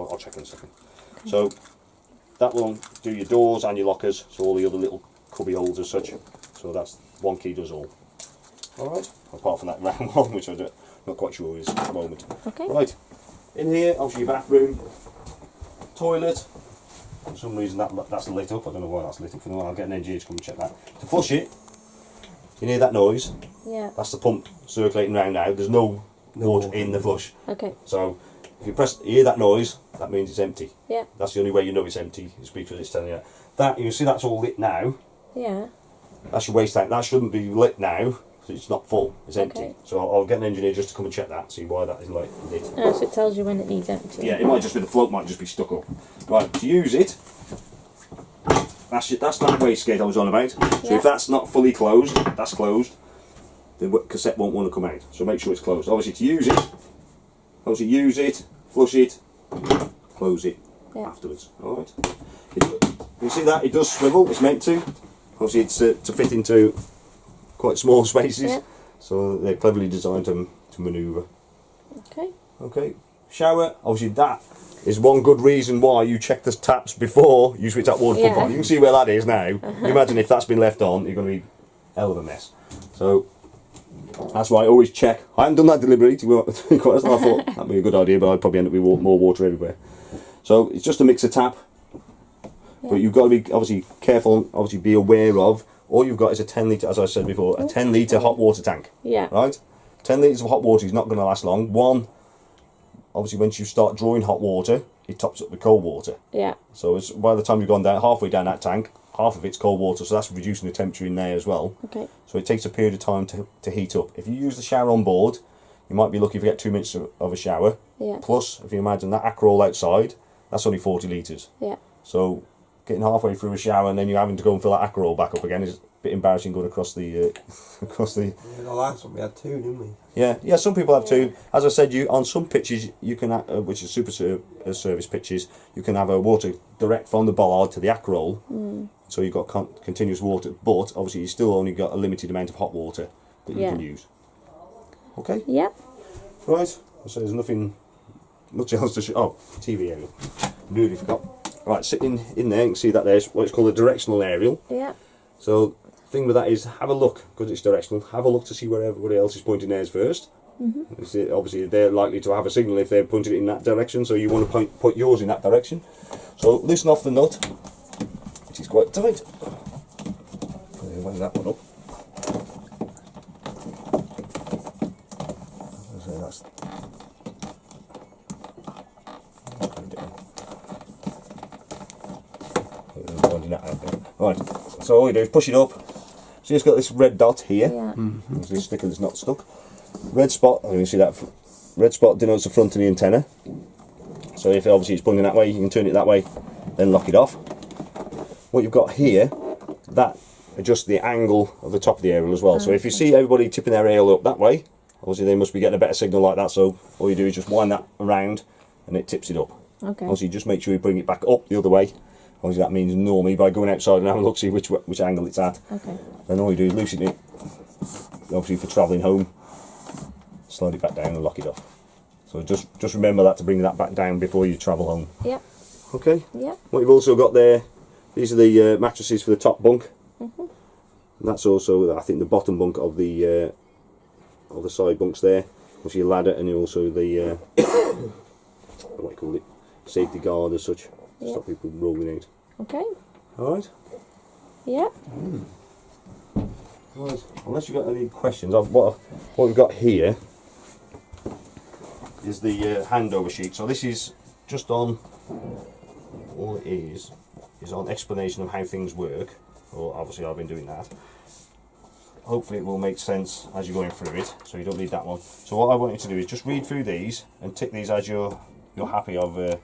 I'll check in a second. Okay. So that will do your doors and your lockers, so all the other little cubby holes as such. So that's one key does all. Alright, apart from that round one, which I'm not quite sure is at the moment. Okay. Right, in here, obviously your bathroom, toilet. For some reason that's lit up, I don't know why that's lit up. For the moment, I'll get an engineer to come and check that. To flush it, you hear that noise? Yeah. That's the pump circulating round now. There's no water in the flush. Okay. So if you hear that noise, that means it's empty. Yeah. That's the only way you know it's empty, is because it's telling you that. That, you see that's all lit now. Yeah. That's your waste tank. That shouldn't be lit now, so it's not full, it's empty. Okay. So I'll get an engineer just to come and check that, see why that is lit. Oh, so it tells you when it needs empty. Yeah, it might just be the float might just be stuck up. Right, to use it, that's that wastegate I was on about. So yeah. if that's not fully closed, that's closed, the cassette won't want to come out. So make sure it's closed. Obviously to use it, flush it, close it afterwards. Alright. You see that? It does swivel, it's meant to. Obviously it's to fit into quite small spaces. So they're cleverly designed to manoeuvre. Okay. Okay. Shower, obviously that is one good reason why you check the taps before you switch that water pump on. You can see where that is now. You imagine if that's been left on, you're going to be hell of a mess. So that's why I always check. I haven't done that deliberately, that's what I thought that'd be a good idea, but I'd probably end up with more water everywhere. So it's just a mixer tap, but you've got to be obviously careful, obviously be aware of, all you've got is a 10 litre, as I said before, a 10 litre hot water tank. Yeah. Right? 10 litres of hot water is not going to last long. One, obviously once you start drawing hot water, it tops up with cold water. Yeah. So it's, by the time you've gone down halfway down that tank, half of it's cold water, so that's reducing the temperature in there as well. Okay. So it takes a period of time to heat up. If you use the shower on board, you might be lucky if you get 2 minutes of a shower. Yeah. Plus, if you imagine that Akrol outside, that's only 40 litres. Yeah. So getting halfway through a shower and then you're having to go and fill that Akrol back up again is a bit embarrassing going across the Yeah, the last one we had 2, didn't we? Yeah, some people have 2. As I said, on some pitches you can, which is super service pitches, you can have a water direct from the bollard to the Akrol. So you've got continuous water, but obviously you still only got a limited amount of hot water that you can use. Okay. Yep. Right. So there's much else to show. Oh, TV aerial. Nearly forgot. Right, sitting in there, you can see that there's what is called a directional aerial. Yeah. So the thing with that is have a look, because it's directional, have a look to see where everybody else is pointing theirs first. Obviously they're likely to have a signal if they're pointing it in that direction, so you want to put yours in that direction. So loosen off the nut, which is quite tight. Wind that one up. So that's right, so all you do is push it up. So it's got this red dot here. Yeah. There's this sticker that's not stuck. Red spot, you can see that red spot denotes the front of the antenna. So if obviously it's pointing that way, you can turn it that way, then lock it off. What you've got here, that adjusts the angle of the top of the aerial as well. So if you see everybody tipping their aerial up that way, obviously they must be getting a better signal like that. So all you do is just wind that around and it tips it up. Okay. Obviously just make sure you bring it back up the other way. Obviously that means normally by going outside and having a look, see which angle it's at. Okay. Then all you do is loosen it, obviously for travelling home, slide it back down and lock it off. So just remember that to bring that back down before you travel home. Yep. Okay. Yep. What you've also got there, these are the mattresses for the top bunk. And that's also, I think, the bottom bunk of the side bunks there. Obviously your ladder and also the what do you call it, safety guard as such, to stop people rolling out. Okay. All right. Yep. Right. Unless you've got any questions, what we've got here is the handover sheet. So this is just on, all it is on explanation of how things work. Well, obviously I've been doing that. Hopefully it will make sense as you're going through it, so you don't need that one. So what I want you to do is just read through these and tick these as you're happy of